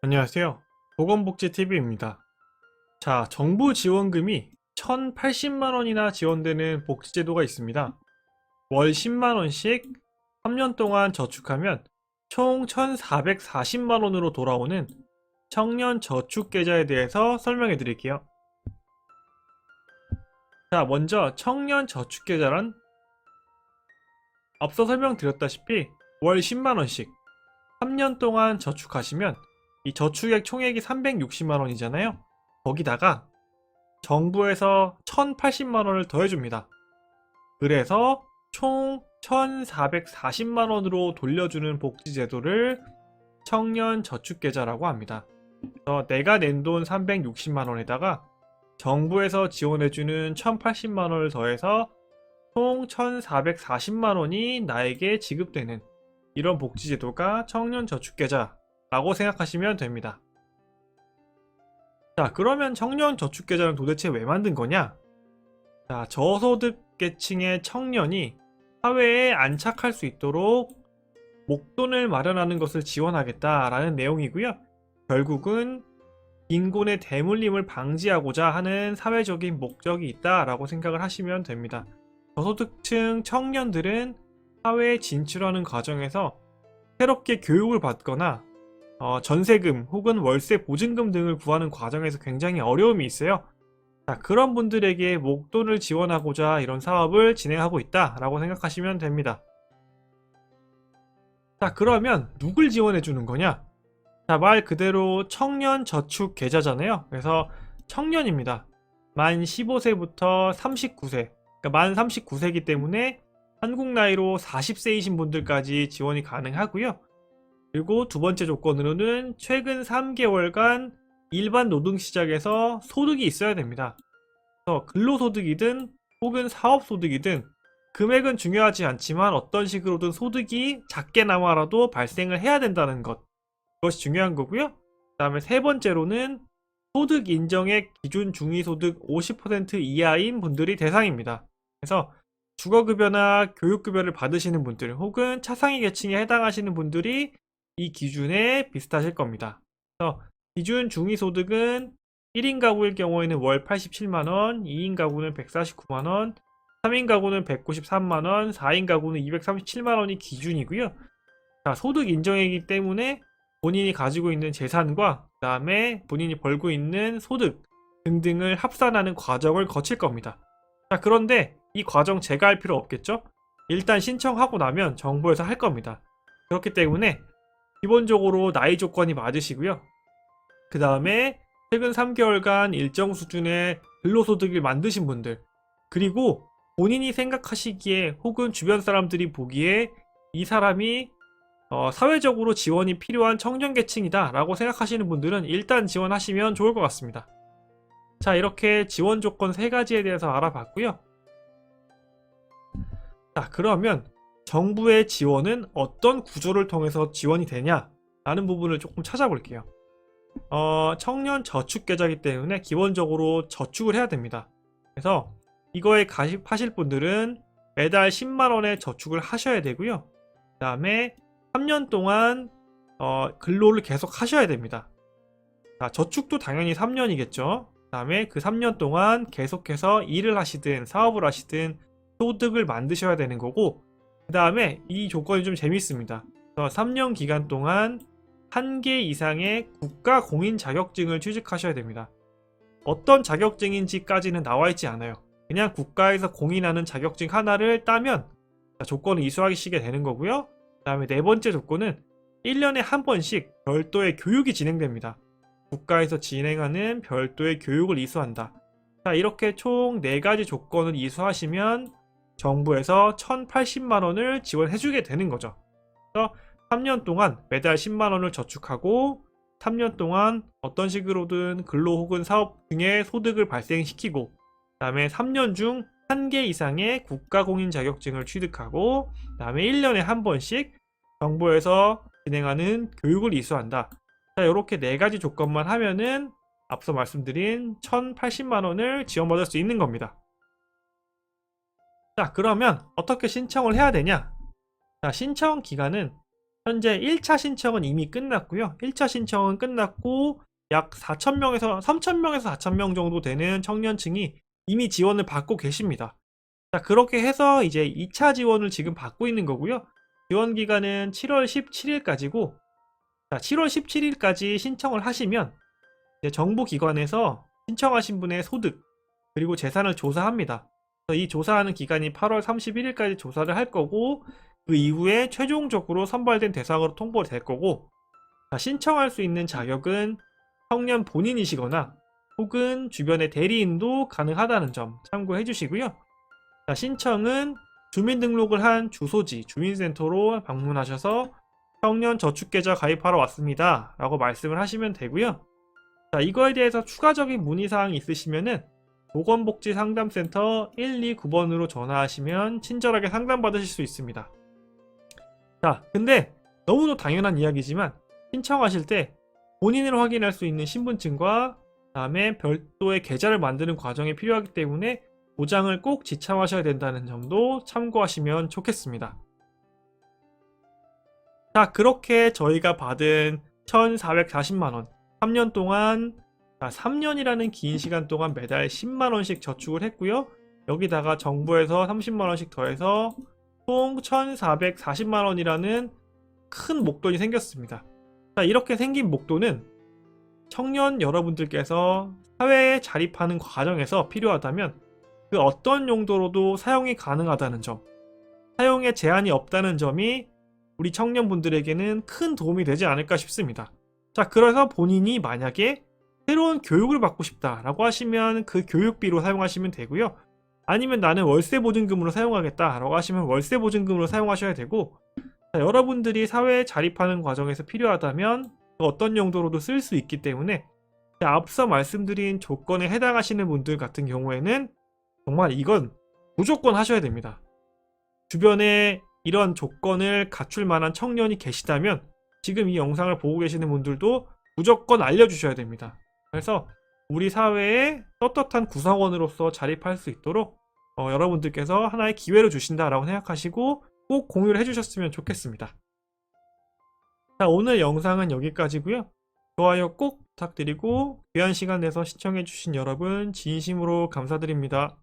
안녕하세요. 보건복지TV입니다. 자, 정부 지원금이 1,080만 원이나 지원되는 복지제도가 있습니다. 월 10만 원씩 3년 동안 저축하면 총 1,440만 원으로 돌아오는 청년 저축 계좌에 대해서 설명해 드릴게요. 자, 먼저 청년 저축 계좌란 앞서 설명드렸다시피 월 10만 원씩 3년 동안 저축하시면 이 저축액 총액이 360만 원이잖아요. 거기다가 정부에서 1,080만 원을 더해줍니다. 그래서 총 1,440만 원으로 돌려주는 복지제도를 청년 저축계좌라고 합니다. 그래서 내가 낸 돈 360만 원에다가 정부에서 지원해주는 1,080만 원을 더해서 총 1,440만 원이 나에게 지급되는 이런 복지제도가 청년 저축계좌라고 생각하시면 됩니다. 자, 그러면 청년 저축계좌는 도대체 왜 만든 거냐? 자, 저소득계층의 청년이 사회에 안착할 수 있도록 목돈을 마련하는 것을 지원하겠다라는 내용이고요. 결국은 빈곤의 대물림을 방지하고자 하는 사회적인 목적이 있다라고 생각을 하시면 됩니다. 저소득층 청년들은 사회에 진출하는 과정에서 새롭게 교육을 받거나 전세금 혹은 월세 보증금 등을 구하는 과정에서 굉장히 어려움이 있어요. 자, 그런 분들에게 목돈을 지원하고자 이런 사업을 진행하고 있다라고 생각하시면 됩니다. 자, 그러면 누굴 지원해 주는 거냐? 자, 말 그대로 청년 저축 계좌잖아요. 그래서 청년입니다. 만 15세부터 39세, 그러니까 만 39세이기 때문에 한국 나이로 40세이신 분들까지 지원이 가능하고요. 그리고 두 번째 조건으로는 최근 3개월간 일반 노동시장에서 소득이 있어야 됩니다. 그래서 근로소득이든 혹은 사업소득이든 금액은 중요하지 않지만 어떤 식으로든 소득이 작게나마라도 발생을 해야 된다는 것, 그것이 중요한 거고요. 그 다음에 세 번째로는 소득 인정액 기준 중위소득 50% 이하인 분들이 대상입니다. 그래서 주거급여나 교육급여를 받으시는 분들 혹은 차상위 계층에 해당하시는 분들이 이 기준에 비슷하실 겁니다. 그래서 기준 중위소득은 1인 가구일 경우에는 월 87만원, 2인 가구는 149만원, 3인 가구는 193만원, 4인 가구는 237만원이 기준이고요. 자, 소득 인정이기 때문에 본인이 가지고 있는 재산과 그 다음에 본인이 벌고 있는 소득 등등을 합산하는 과정을 거칠 겁니다. 자, 그런데 이 과정 제가 할 필요 없겠죠? 일단 신청하고 나면 정부에서 할 겁니다. 그렇기 때문에 기본적으로 나이 조건이 맞으시고요. 그 다음에 최근 3개월간 일정 수준의 근로소득을 만드신 분들, 그리고 본인이 생각하시기에 혹은 주변 사람들이 보기에 이 사람이 사회적으로 지원이 필요한 청년계층이다 라고 생각하시는 분들은 일단 지원하시면 좋을 것 같습니다. 자, 이렇게 지원 조건 3가지에 대해서 알아봤고요. 자, 그러면 정부의 지원은 어떤 구조를 통해서 지원이 되냐 라는 부분을 조금 찾아볼게요. 청년 저축 계좌이기 때문에 기본적으로 저축을 해야 됩니다. 그래서 이거에 가입하실 분들은 매달 10만원의 저축을 하셔야 되고요. 그 다음에 3년 동안 근로를 계속 하셔야 됩니다. 자, 저축도 당연히 3년이겠죠. 그 다음에 그 3년 동안 계속해서 일을 하시든 사업을 하시든 소득을 만드셔야 되는 거고, 그 다음에 이 조건이 좀 재밌습니다. 3년 기간 동안 1개 이상의 국가 공인 자격증을 취득하셔야 됩니다. 어떤 자격증인지까지는 나와 있지 않아요. 그냥 국가에서 공인하는 자격증 하나를 따면 조건을 이수하시게 되는 거고요. 그 다음에 네 번째 조건은 1년에 한 번씩 별도의 교육이 진행됩니다. 국가에서 진행하는 별도의 교육을 이수한다. 자, 이렇게 총 4가지 조건을 이수하시면 정부에서 1,080만원을 지원해주게 되는 거죠. 그래서 3년 동안 매달 10만원을 저축하고 3년 동안 어떤 식으로든 근로 혹은 사업 등의 소득을 발생시키고, 그 다음에 3년 중 1개 이상의 국가공인 자격증을 취득하고, 그 다음에 1년에 한 번씩 정부에서 진행하는 교육을 이수한다. 자, 이렇게 4가지 조건만 하면은 앞서 말씀드린 1,080만원을 지원받을 수 있는 겁니다. 자, 그러면 어떻게 신청을 해야 되냐? 자, 신청 기간은 현재 1차 신청은 이미 끝났고요. 1차 신청은 끝났고 약 4,000명에서 3,000명에서 4,000명 정도 되는 청년층이 이미 지원을 받고 계십니다. 자, 그렇게 해서 이제 2차 지원을 지금 받고 있는 거고요. 지원 기간은 7월 17일까지고, 자, 7월 17일까지 신청을 하시면 이제 정부 기관에서 신청하신 분의 소득 그리고 재산을 조사합니다. 그래서 이 조사하는 기간이 8월 31일까지 조사를 할 거고, 그 이후에 최종적으로 선발된 대상으로 통보될 거고, 자, 신청할 수 있는 자격은 청년 본인이시거나 혹은 주변의 대리인도 가능하다는 점 참고해 주시고요. 자, 신청은 주민등록을 한 주소지 주민센터로 방문하셔서 청년 저축계좌 가입하러 왔습니다 라고 말씀을 하시면 되고요. 자, 이거에 대해서 추가적인 문의사항이 있으시면은 보건복지상담센터 129번으로 전화하시면 친절하게 상담받으실 수 있습니다. 자, 근데 너무도 당연한 이야기지만 신청하실 때 본인을 확인할 수 있는 신분증과 그다음에 별도의 계좌를 만드는 과정이 필요하기 때문에 도장을 꼭 지참하셔야 된다는 점도 참고하시면 좋겠습니다. 자, 그렇게 저희가 받은 1,440만원 3년 동안 3년이라는 긴 시간 동안 매달 10만원씩 저축을 했고요. 여기다가 정부에서 30만원씩 더해서 총 1,440만원이라는 큰 목돈이 생겼습니다. 자, 이렇게 생긴 목돈은 청년 여러분들께서 사회에 자립하는 과정에서 필요하다면 그 어떤 용도로도 사용이 가능하다는 점, 사용에 제한이 없다는 점이 우리 청년분들에게는 큰 도움이 되지 않을까 싶습니다. 자, 그래서 본인이 만약에 새로운 교육을 받고 싶다라고 하시면 그 교육비로 사용하시면 되고요. 아니면 나는 월세보증금으로 사용하겠다라고 하시면 월세보증금으로 사용하셔야 되고, 자, 여러분들이 사회에 자립하는 과정에서 필요하다면 그 어떤 용도로도 쓸 수 있기 때문에 앞서 말씀드린 조건에 해당하시는 분들 같은 경우에는 정말 이건 무조건 하셔야 됩니다. 주변에 이런 조건을 갖출 만한 청년이 계시다면 지금 이 영상을 보고 계시는 분들도 무조건 알려주셔야 됩니다. 그래서 우리 사회의 떳떳한 구성원으로서 자립할 수 있도록 여러분들께서 하나의 기회를 주신다라고 생각하시고 꼭 공유를 해주셨으면 좋겠습니다. 자, 오늘 영상은 여기까지고요. 좋아요 꼭 부탁드리고 귀한 시간 내서 시청해주신 여러분 진심으로 감사드립니다.